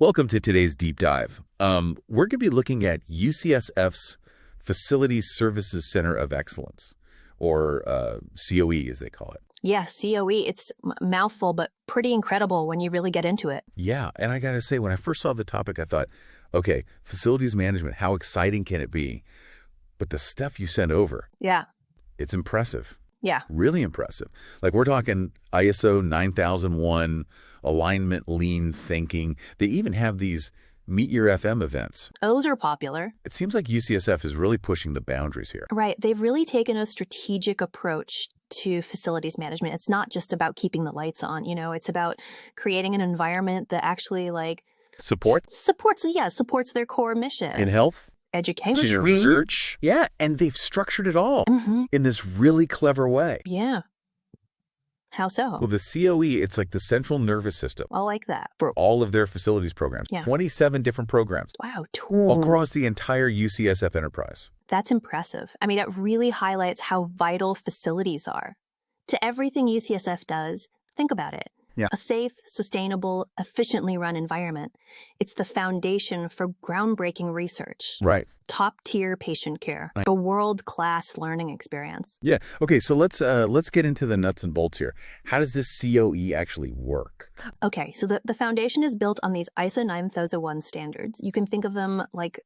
Welcome to today's deep dive. We're going to be looking at UCSF's Facilities Services Center of Excellence, or COE as they call it. Yeah, COE, it's a mouthful, but pretty incredible when you really get into it. Yeah, and I got to say, when I first saw the topic, I thought, okay, facilities management, how exciting can it be? But the stuff you sent over, Yeah, it's impressive. yeah. Really impressive. Like we're talking ISO 9001, alignment, lean thinking. They even have these Meet Your FM events. Those are popular. It seems like UCSF is really pushing the boundaries here. Right. They've really taken a strategic approach to facilities management. It's not just about keeping the lights on, it's about creating an environment that actually Support supports their core mission. in health, Education. research. Yeah, and they've structured it all Mm-hmm. in this really clever way. Yeah. How so? Well, the COE, it's like the central nervous system I like that. For all of their facilities programs. Yeah. 27 different programs wow, across the entire UCSF enterprise. that's impressive. I mean, it really highlights how vital facilities are to everything UCSF does. Think about it. Yeah. A safe, sustainable, efficiently run environment. It's the foundation for groundbreaking research, Right. top-tier patient care, a world-class learning experience. Yeah. Okay, so let's get into the nuts and bolts here. How does this COE actually work? Okay, so the foundation is built on these ISO 9001 standards. You can think of them like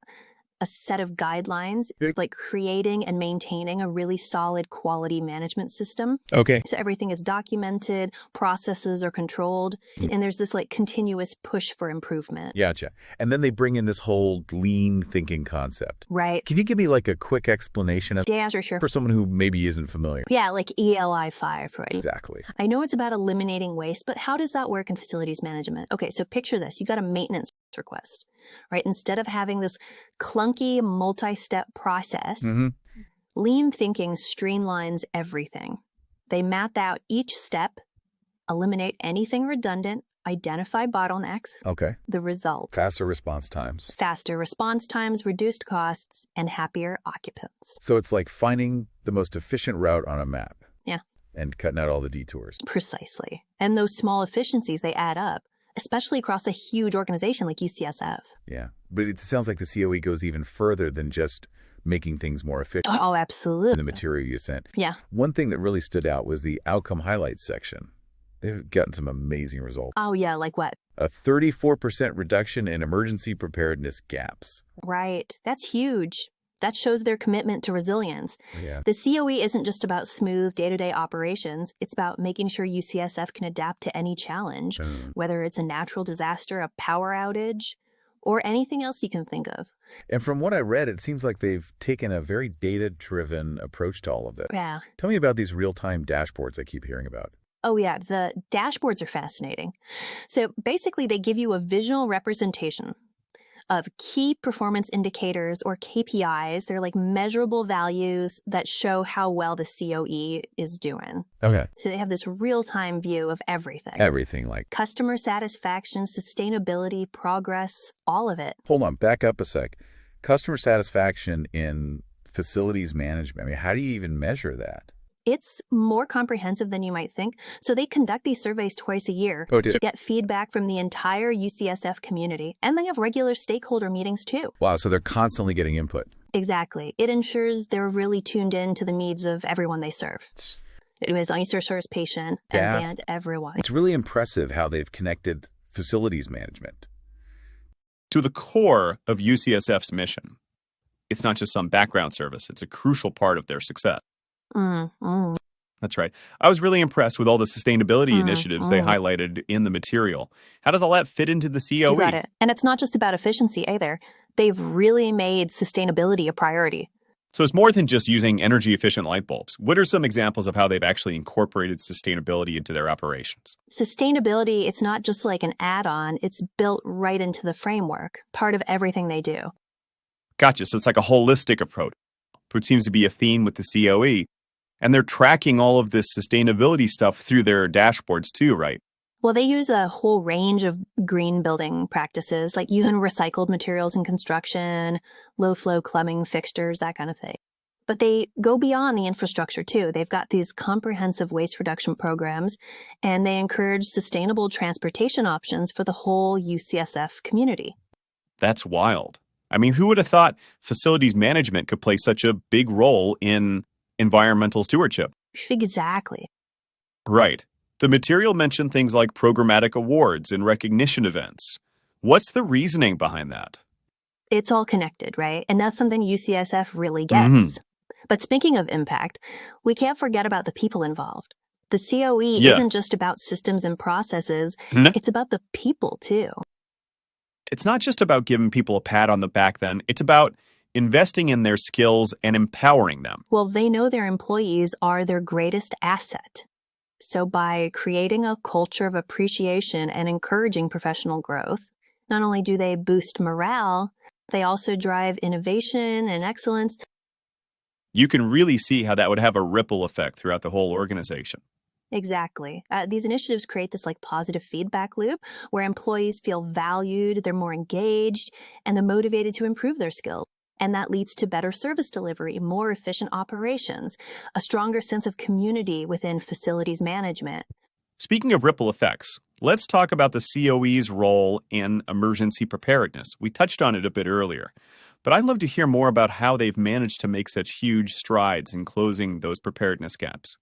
a set of guidelines, like creating and maintaining a really solid quality management system. Okay. So everything is documented, processes are controlled, and there's this continuous push for improvement. Gotcha. And then they bring in this whole lean thinking concept. Right. Can you give me like a quick explanation of Yeah, sure. for someone who maybe isn't familiar? Yeah, like ELI 5, right? Exactly. I know it's about eliminating waste, but how does that work in facilities management? Okay, so picture this. You got a maintenance request, right? Instead of having this clunky multi-step process, lean thinking streamlines everything. They map out each step, eliminate anything redundant, identify bottlenecks. Okay. The result: Faster response times. faster response times, reduced costs, and happier occupants. So it's like finding the most efficient route on a map. Yeah. And cutting out all the detours. Precisely. And those small efficiencies, they add up, especially across a huge organization like UCSF. Yeah. But it sounds like the COE goes even further than just making things more efficient Oh, in absolutely. the material you sent. Yeah. One thing that really stood out was the outcome highlights section. They've gotten some amazing results. Oh, yeah, like what? A 34% reduction in emergency preparedness gaps. Right. That's huge. That shows their commitment to resilience. Yeah. The COE isn't just about smooth day-to-day operations. It's about making sure UCSF can adapt to any challenge, whether it's a natural disaster, a power outage, or anything else you can think of. And from what I read, it seems like they've taken a very data-driven approach to all of this. Yeah. Tell me about these real-time dashboards I keep hearing about. Oh, yeah. The dashboards are fascinating. So basically, they give you a visual representation of key performance indicators, or KPIs. They're like measurable values that show how well the COE is doing. Okay. So they have this real-time view of everything. Everything like... Customer satisfaction, sustainability, progress, all of it. Hold on, back up a sec. Customer satisfaction in facilities management. I mean, how do you even measure that? It's more comprehensive than you might think. So they conduct these surveys twice a year Oh, to get feedback from the entire UCSF community. And they have regular stakeholder meetings too. Wow, so they're constantly getting input. Exactly. It ensures they're really tuned in to the needs of everyone they serve. It was ISO patient Staff. and everyone. It's really impressive how they've connected facilities management to the core of UCSF's mission. It's not just some background service. It's a crucial part of their success. That's right. I was really impressed with all the sustainability initiatives they highlighted in the material. How does all that fit into the COE? You got it. And it's not just about efficiency either. They've really made sustainability a priority. So it's more than just using energy-efficient light bulbs. What are some examples of how they've actually incorporated sustainability into their operations? Sustainability, it's not just like an add-on. It's built right into the framework, part of everything they do. Gotcha. So it's like a holistic approach, which seems to be a theme with the COE. And they're tracking all of this sustainability stuff through their dashboards too, right? Well, they use a whole range of green building practices, like using recycled materials in construction, low-flow plumbing fixtures, that kind of thing. But they go beyond the infrastructure too. They've got these comprehensive waste reduction programs, and they encourage sustainable transportation options for the whole UCSF community. That's wild. I mean, who would have thought facilities management could play such a big role in environmental stewardship? Exactly. Right. The material mentioned things like programmatic awards and recognition events. What's the reasoning behind that? It's all connected, right? And that's something UCSF really gets. But speaking of impact, we can't forget about the people involved. The COE isn't just about systems and processes. It's about the people, too. It's not just about giving people a pat on the back, then. It's about investing in their skills and empowering them. Well, they know their employees are their greatest asset. So by creating a culture of appreciation and encouraging professional growth, not only do they boost morale, they also drive innovation and excellence. You can really see how that would have a ripple effect throughout the whole organization. Exactly. These initiatives create this positive feedback loop where employees feel valued, they're more engaged, and they're motivated to improve their skills. And that leads to better service delivery, more efficient operations, a stronger sense of community within facilities management. Speaking of ripple effects, let's talk about the COE's role in emergency preparedness. We touched on it a bit earlier, but I'd love to hear more about how they've managed to make such huge strides in closing those preparedness gaps.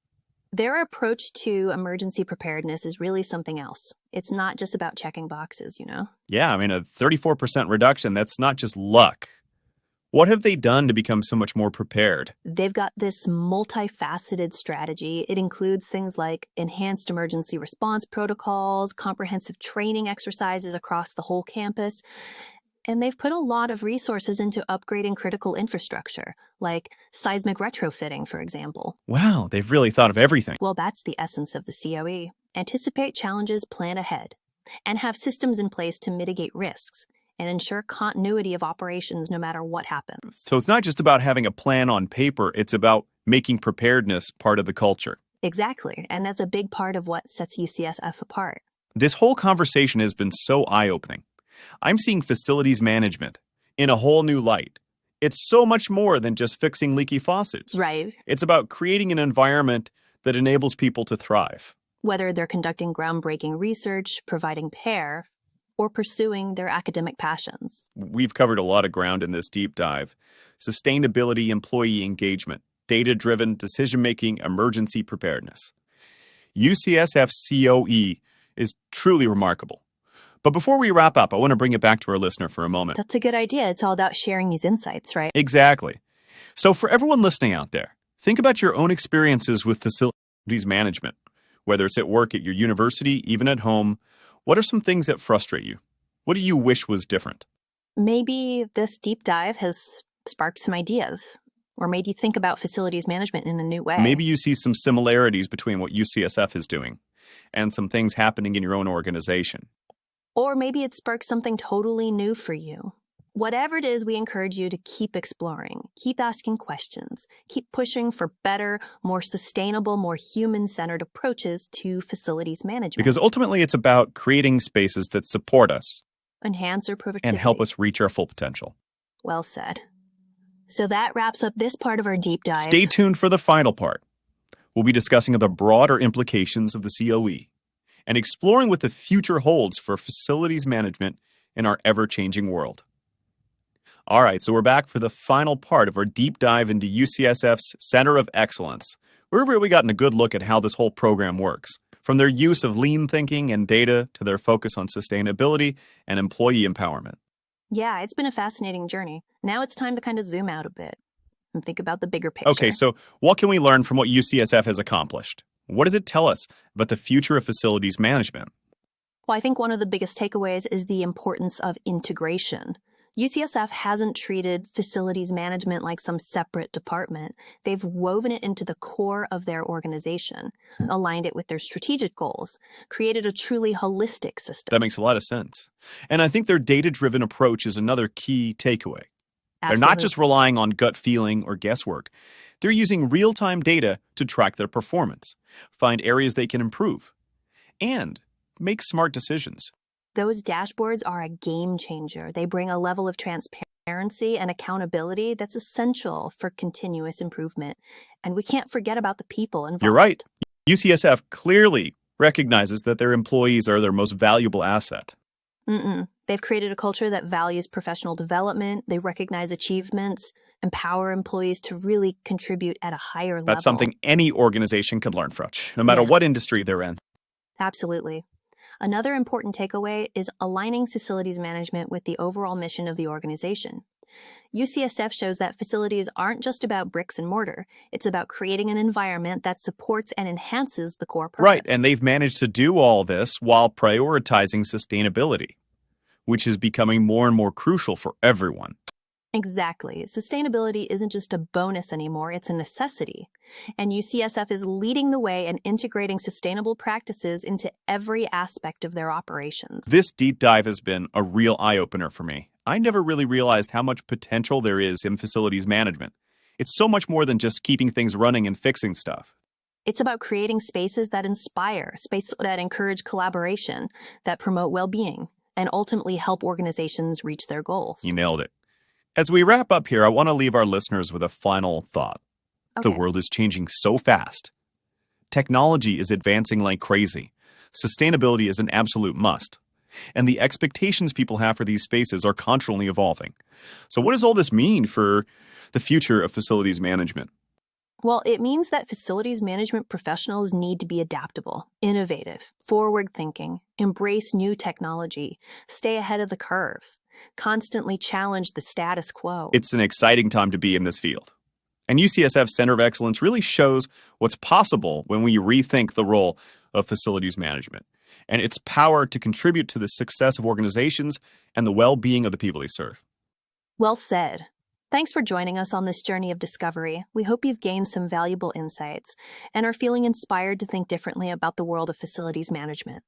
Their approach to emergency preparedness is really something else. It's not just about checking boxes, Yeah, I mean, a 34% reduction, that's not just luck. What have they done to become so much more prepared? They've got this multifaceted strategy. It includes things like enhanced emergency response protocols, comprehensive training exercises across the whole campus, and they've put a lot of resources into upgrading critical infrastructure, like seismic retrofitting, for example. Wow, they've really thought of everything. Well, that's the essence of the COE. Anticipate challenges, plan ahead, and have systems in place to mitigate risks and ensure continuity of operations no matter what happens. So it's not just about having a plan on paper, it's about making preparedness part of the culture. Exactly, and that's a big part of what sets UCSF apart. This whole conversation has been so eye-opening. I'm seeing facilities management in a whole new light. It's so much more than just fixing leaky faucets. Right. It's about creating an environment that enables people to thrive. Whether they're conducting groundbreaking research, providing care, or pursuing their academic passions. We've covered a lot of ground in this deep dive. Sustainability, employee engagement, data-driven decision-making, emergency preparedness. UCSF's COE is truly remarkable. But before we wrap up, I want to bring it back to our listener for a moment. That's a good idea. It's all about sharing these insights, right? Exactly. So for everyone listening out there, think about your own experiences with facilities management, whether it's at work, at your university, even at home. What are some things that frustrate you? What do you wish was different? Maybe this deep dive has sparked some ideas or made you think about facilities management in a new way. Maybe you see some similarities between what UCSF is doing and some things happening in your own organization. Or maybe it sparks something totally new for you. Whatever it is, we encourage you to keep exploring, keep asking questions, keep pushing for better, more sustainable, more human-centered approaches to facilities management. Because ultimately it's about creating spaces that support us, enhance our productivity, and help us reach our full potential. Well said. So that wraps up this part of our deep dive. Stay tuned for the final part. We'll be discussing the broader implications of the COE and exploring what the future holds for facilities management in our ever-changing world. All right, so we're back for the final part of our deep dive into UCSF's Center of Excellence. We've really gotten a good look at how this whole program works, from their use of lean thinking and data to their focus on sustainability and employee empowerment. Yeah, it's been a fascinating journey. Now it's time to kind of zoom out a bit and think about the bigger picture. Okay, so what can we learn from what UCSF has accomplished? What does it tell us about the future of facilities management? Well, I think one of the biggest takeaways is the importance of integration. UCSF hasn't treated facilities management like some separate department. They've woven it into the core of their organization, aligned it with their strategic goals, created a truly holistic system. That makes a lot of sense. And I think their data-driven approach is another key takeaway. Absolutely. They're not just relying on gut feeling or guesswork. They're using real-time data to track their performance, find areas they can improve, and make smart decisions. Those dashboards are a game changer. They bring a level of transparency transparency and accountability that's essential for continuous improvement. And we can't forget about the people involved. You're right. UCSF clearly recognizes that their employees are their most valuable asset. They've created a culture that values professional development. They recognize achievements, empower employees to really contribute at a higher level. That's something any organization can learn from, no matter what industry they're in. Absolutely. Another important takeaway is aligning facilities management with the overall mission of the organization. UCSF shows that facilities aren't just about bricks and mortar. It's about creating an environment that supports and enhances the core purpose. Right, and they've managed to do all this while prioritizing sustainability, which is becoming more and more crucial for everyone. Exactly. Sustainability isn't just a bonus anymore, it's a necessity. And UCSF is leading the way and integrating sustainable practices into every aspect of their operations. This deep dive has been a real eye-opener for me. I never really realized how much potential there is in facilities management. It's so much more than just keeping things running and fixing stuff. It's about creating spaces that inspire, spaces that encourage collaboration, that promote well-being, and ultimately help organizations reach their goals. You nailed it. As we wrap up here, I want to leave our listeners with a final thought. Okay. The world is changing so fast. Technology is advancing like crazy. Sustainability is an absolute must. And the expectations people have for these spaces are constantly evolving. So what does all this mean for the future of facilities management? Well, it means that facilities management professionals need to be adaptable, innovative, forward-thinking, embrace new technology, stay ahead of the curve, constantly challenge the status quo. It's an exciting time to be in this field. And UCSF's Center of Excellence really shows what's possible when we rethink the role of facilities management and its power to contribute to the success of organizations and the well-being of the people they serve. Well said. Thanks for joining us on this journey of discovery. We hope you've gained some valuable insights and are feeling inspired to think differently about the world of facilities management.